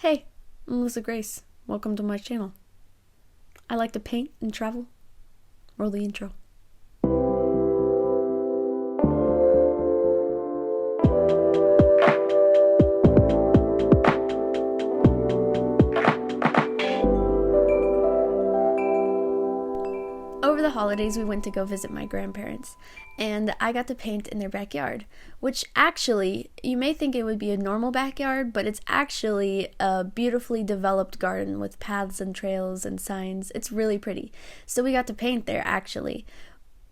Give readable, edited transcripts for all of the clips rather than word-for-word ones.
Hey, I'm Melissa Grace. Welcome to my channel. I like to paint and travel. Roll the intro. Over the holidays, we went to go visit my grandparents, and I got to paint in their backyard, which actually, you may think it would be a normal backyard, but it's actually a beautifully developed garden with paths and trails and signs. It's really pretty. So we got to paint there, actually.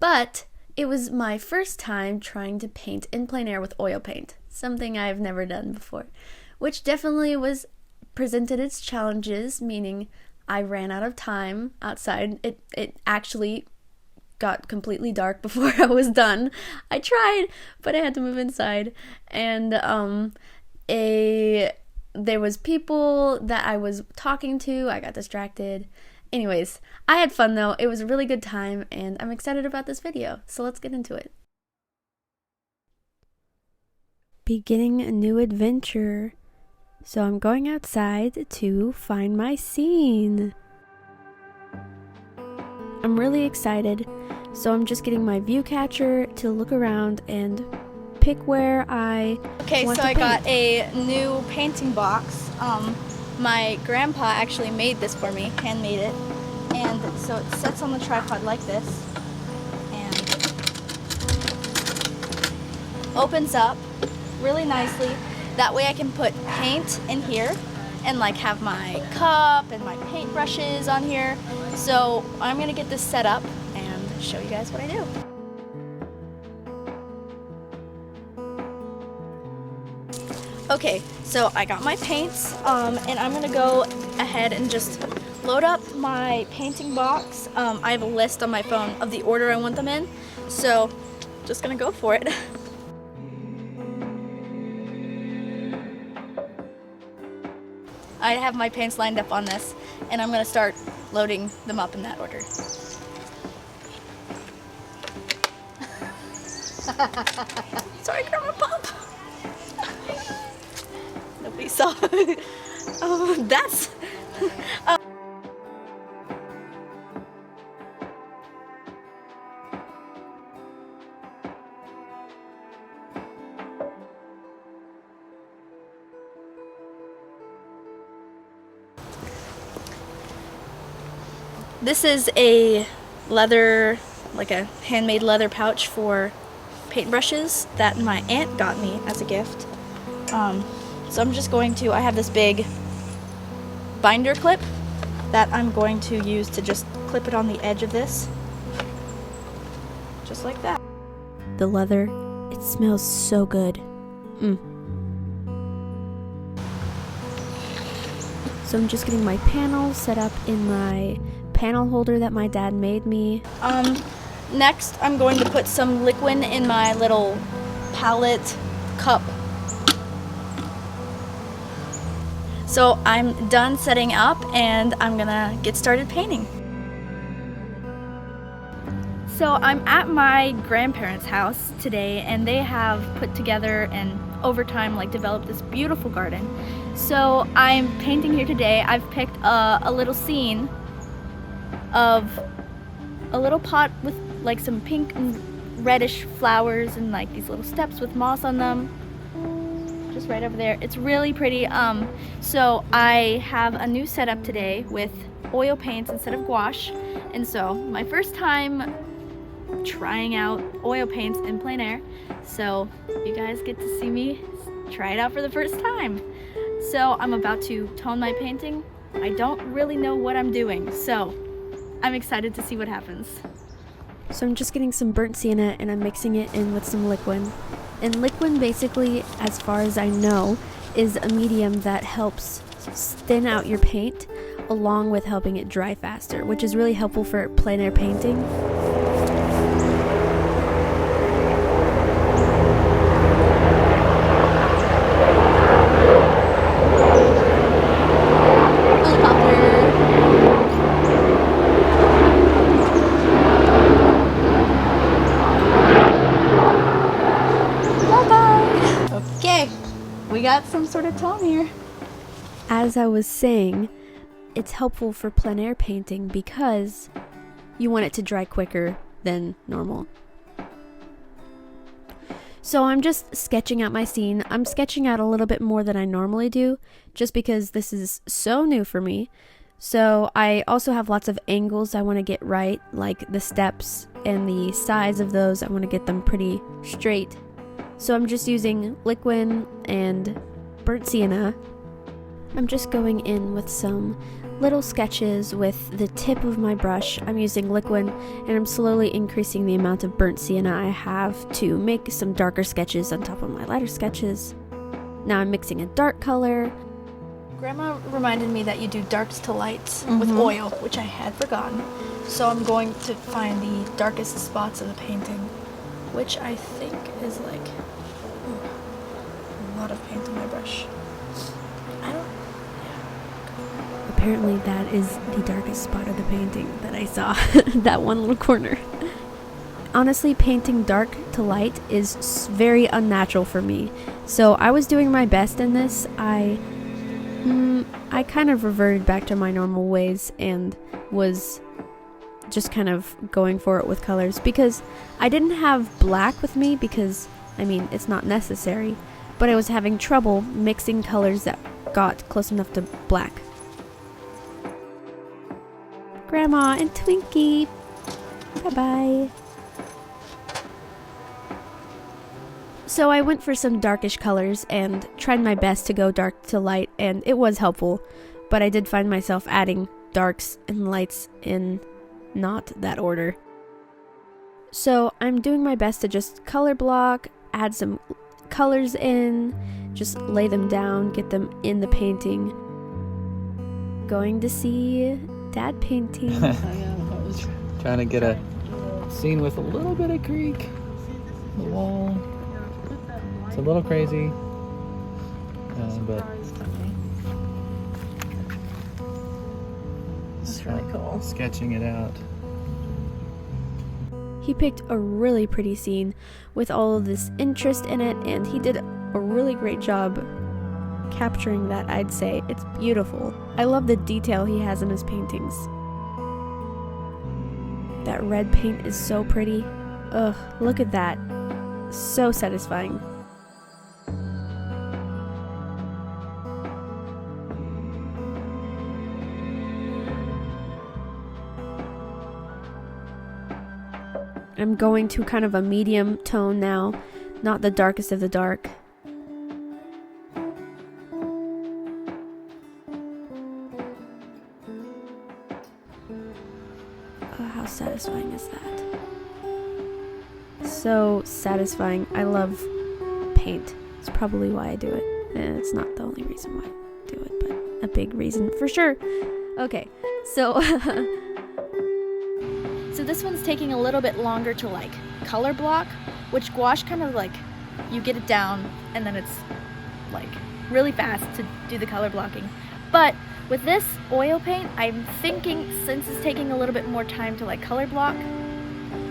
But it was my first time trying to paint in plein air with oil paint, something I've never done before, which definitely presented its challenges, meaning I ran out of time outside. It actually got completely dark before I was done. I tried, but I had to move inside. And there was people that I was talking to. I got distracted. Anyways, I had fun though. It was a really good time, and I'm excited about this video. So let's get into it. Beginning a new adventure. So I'm going outside to find my scene. I'm really excited, so I'm just getting my view catcher to look around and pick where I want to paint. Got a new painting box. My grandpa actually made this for me, handmade it, and so it sits on the tripod like this and opens up really nicely. That way I can put paint in here and like have my cup and my paint brushes on here. So I'm gonna get this set up and show you guys what I do. Okay, so I got my paints and I'm gonna go ahead and just load up my painting box. I have a list on my phone of the order I want them in, so just gonna go for it. I have my paints lined up on this, and I'm going to start loading them up in that order. Sorry, Grandma Pop. Nobody saw. Oh, that's... This is a leather, like a handmade leather pouch for paintbrushes that my aunt got me as a gift. So I'm just going to, I have this big binder clip that I'm going to use to just clip it on the edge of this. Just like that. The leather, it smells so good. So I'm just getting my panels set up in my panel holder that my dad made me. Next I'm going to put some liquid in my little palette cup. So I'm done setting up and I'm gonna get started painting. So I'm at my grandparents' house today, and they have put together and over time developed this beautiful garden. So I'm painting here today. I've picked a little scene of a little pot with like some pink and reddish flowers and like these little steps with moss on them, just right over there. It's really pretty. So I have a new setup today with oil paints instead of gouache, and so my first time trying out oil paints in plein air, so you guys get to see me try it out for the first time. So I'm about to tone my painting. I don't really know what I'm doing, so I'm excited to see what happens. So I'm just getting some burnt sienna and I'm mixing it in with some liquid. And liquid basically, as far as I know, is a medium that helps thin out your paint along with helping it dry faster, which is really helpful for plein air painting. We got some sort of tone here. As I was saying, it's helpful for plein air painting because you want it to dry quicker than normal. So I'm just sketching out my scene. I'm sketching out a little bit more than I normally do, just because this is so new for me. So I also have lots of angles I want to get right, like the steps and the size of those. I want to get them pretty straight. So I'm just using liquid and burnt sienna. I'm just going in with some little sketches with the tip of my brush. I'm using liquid and I'm slowly increasing the amount of burnt sienna I have to make some darker sketches on top of my lighter sketches. Now I'm mixing a dark color. Grandma reminded me that you do darks to lights with oil, which I had forgotten. So I'm going to find the darkest spots of the painting, which I think is like a lot of paint on my brush. Apparently that is the darkest spot of the painting that I saw, that one little corner. Honestly, painting dark to light is very unnatural for me. So I was doing my best in this. I kind of reverted back to my normal ways and was just kind of going for it with colors because I didn't have black with me because, I mean, it's not necessary, but I was having trouble mixing colors that got close enough to black. Grandma and Twinkie, bye-bye. So I went for some darkish colors and tried my best to go dark to light, and it was helpful, but I did find myself adding darks and lights in not that order. So I'm doing my best to just color block, add some colors in, just lay them down, get them in the painting. Going to see Dad painting. Trying to get a scene with a little bit of creek. The wall. It's a little crazy, but That's really cool. Sketching it out. He picked a really pretty scene with all of this interest in it, and he did a really great job capturing that, I'd say. It's beautiful. I love the detail he has in his paintings. That red paint is so pretty. Ugh, look at that. So satisfying. I'm going to kind of a medium tone now, not the darkest of the dark. Oh, how satisfying is that? So satisfying. I love paint. It's probably why I do it. And it's not the only reason why I do it, but a big reason for sure. Okay, so So this one's taking a little bit longer to like color block, which gouache kind of like, you get it down and then it's like really fast to do the color blocking. But with this oil paint, I'm thinking since it's taking a little bit more time to like color block,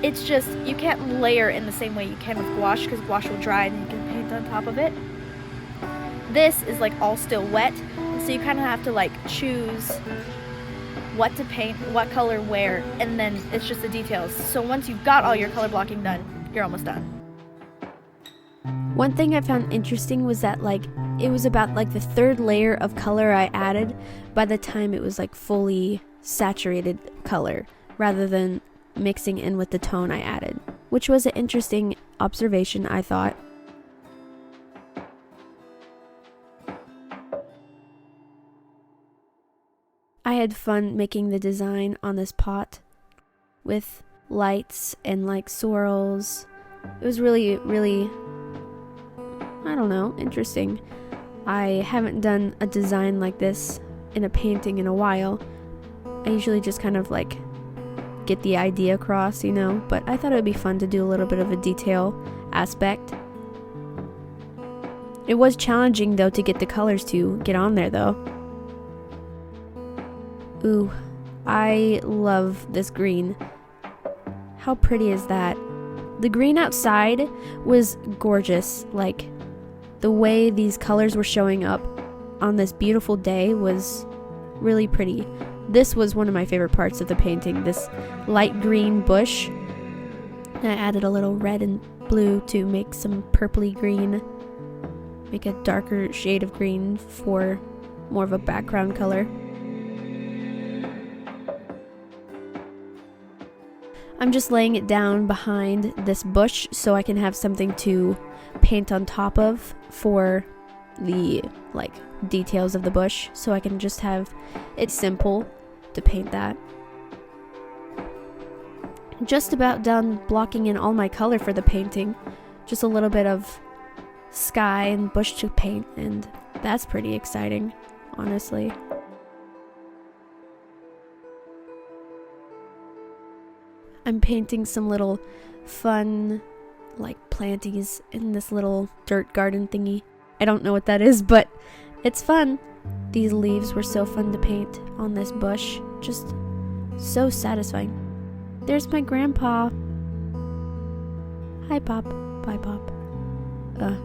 it's just, you can't layer in the same way you can with gouache because gouache will dry and you can paint on top of it. This is like all still wet, so you kind of have to like choose what to paint, what color where, and then it's just the details. So once you've got all your color blocking done, you're almost done. one thing I found interesting was that like it was about like the third layer of color I added by the time it was like fully saturated color rather than mixing in with the tone I added, which was an interesting observation, I thought. I had fun making the design on this pot with lights and like swirls. It was really, I don't know, interesting. I haven't done a design like this in a painting in a while. I usually just kind of like get the idea across, you know, but I thought it would be fun to do a little bit of a detail aspect. It was challenging though to get the colors to get on there though. Ooh, I love this green. How pretty is that? The green outside was gorgeous. Like, the way these colors were showing up on this beautiful day was really pretty. This was one of my favorite parts of the painting, this light green bush. I added a little red and blue to make some purpley green, make a darker shade of green for more of a background color. I'm just laying it down behind this bush so I can have something to paint on top of for the details of the bush, so I can just have it simple to paint that. Just about done blocking in all my color for the painting. Just a little bit of sky and bush to paint, and that's pretty exciting, honestly. I'm painting some little fun planties in this little dirt garden thingy. I don't know what that is, but it's fun. These leaves were so fun to paint on this bush. Just so satisfying. There's my grandpa. Hi, Pop. Bye, Pop.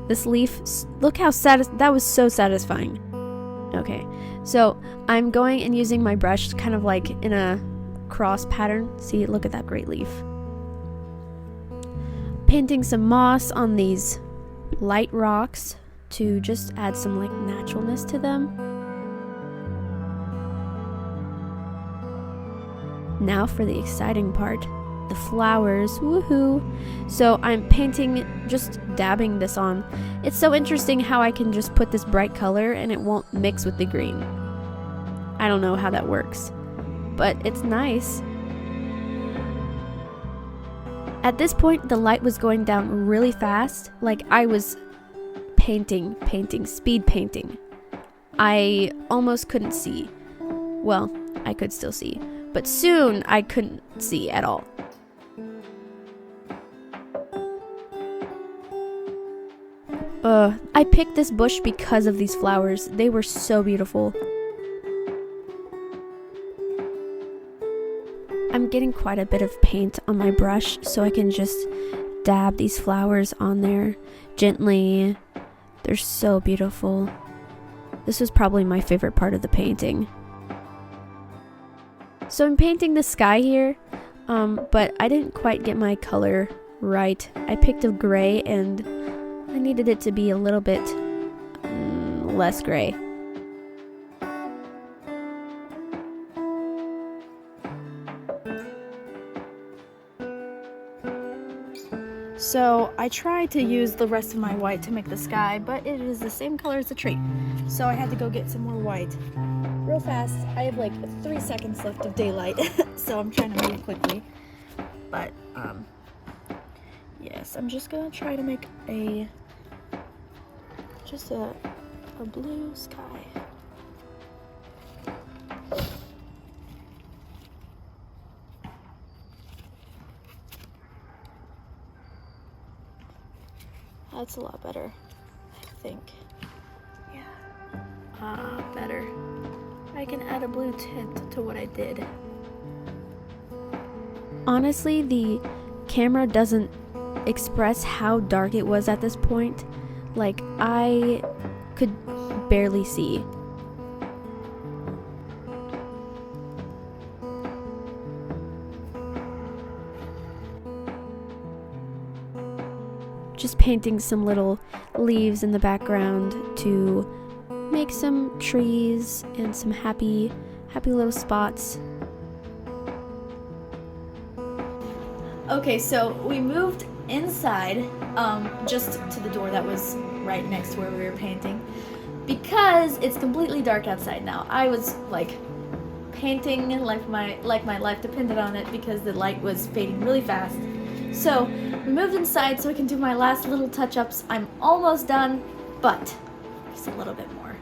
This leaf, look how that was so satisfying. Okay, so I'm going and using my brush kind of like in a cross pattern. See, look at that great leaf. Painting some moss on these light rocks to just add some naturalness to them. Now for the exciting part, the flowers, woohoo! So I'm painting, just dabbing this on. It's so interesting how I can just put this bright color and it won't mix with the green. I don't know how that works, but it's nice. At this point, the light was going down really fast, I was painting, speed painting. I almost couldn't see. Well, I could still see, but soon I couldn't see at all. I picked this bush because of these flowers. They were so beautiful. I'm getting quite a bit of paint on my brush so I can just dab these flowers on there gently. They're so beautiful. This was probably my favorite part of the painting. So I'm painting the sky here, but I didn't quite get my color right. I picked a gray and I needed it to be a little bit less gray. So I tried to use the rest of my white to make the sky, but it is the same color as the tree. So I had to go get some more white. Real fast, I have 3 seconds left of daylight, so I'm trying to move quickly. But, yes, I'm just gonna try to make just a blue sky. That's a lot better, I think. Yeah. Better. I can add a blue tint to what I did. Honestly, the camera doesn't express how dark it was at this point. I could barely see. Just painting some little leaves in the background to make some trees and some happy little spots. Okay, so we moved inside, just to the door that was right next to where we were painting, because it's completely dark outside now. I was painting like my life depended on it because the light was fading really fast. So we moved inside so I can do my last little touch-ups. I'm almost done, but just a little bit more.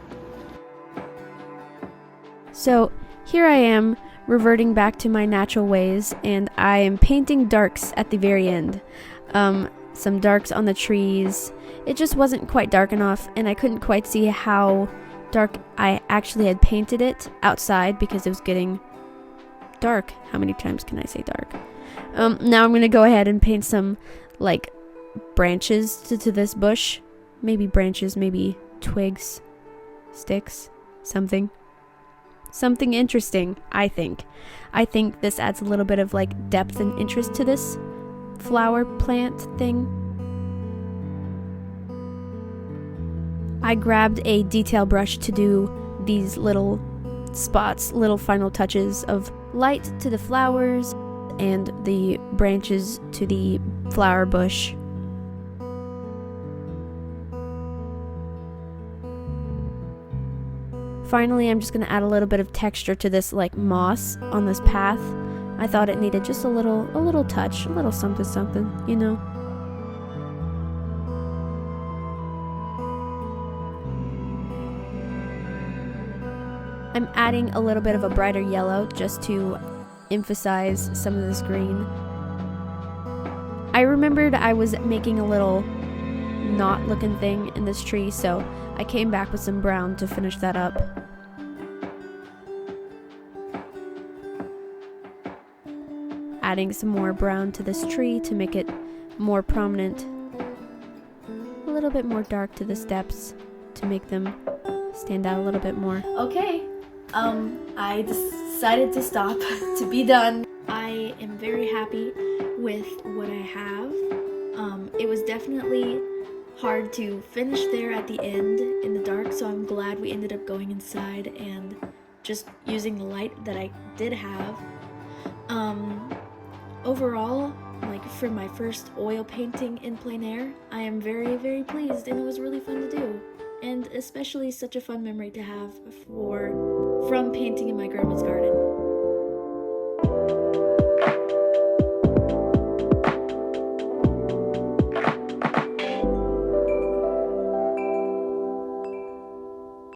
So here I am, reverting back to my natural ways, and I am painting darks at the very end. Some darks on the trees. It just wasn't quite dark enough, and I couldn't quite see how dark I actually had painted it outside because it was getting dark. How many times can I say dark? Now I'm going to go ahead and paint some, branches to this bush. Maybe branches, maybe twigs. sticks, something interesting, I think. I think this adds a little bit of like depth and interest to this flower plant thing. I grabbed a detail brush to do these little spots, little final touches of light to the flowers and the branches to the flower bush. Finally, I'm just going to add a little bit of texture to this like moss on this path. I thought it needed just a little touch, a little something, you know. I'm adding a little bit of a brighter yellow just to emphasize some of this green. I remembered I was making a little knot looking thing in this tree, so I came back with some brown to finish that up. Adding some more brown to this tree to make it more prominent. A little bit more dark to the steps to make them stand out a little bit more. Okay, I decided to stop, to be done. I am very happy with what I have. It was definitely hard to finish there at the end in the dark, so I'm glad we ended up going inside and just using the light that I did have. Overall, like for my first oil painting in plein air, I am very, very pleased, and it was really fun to do. And especially such a fun memory to have from painting in my grandma's garden.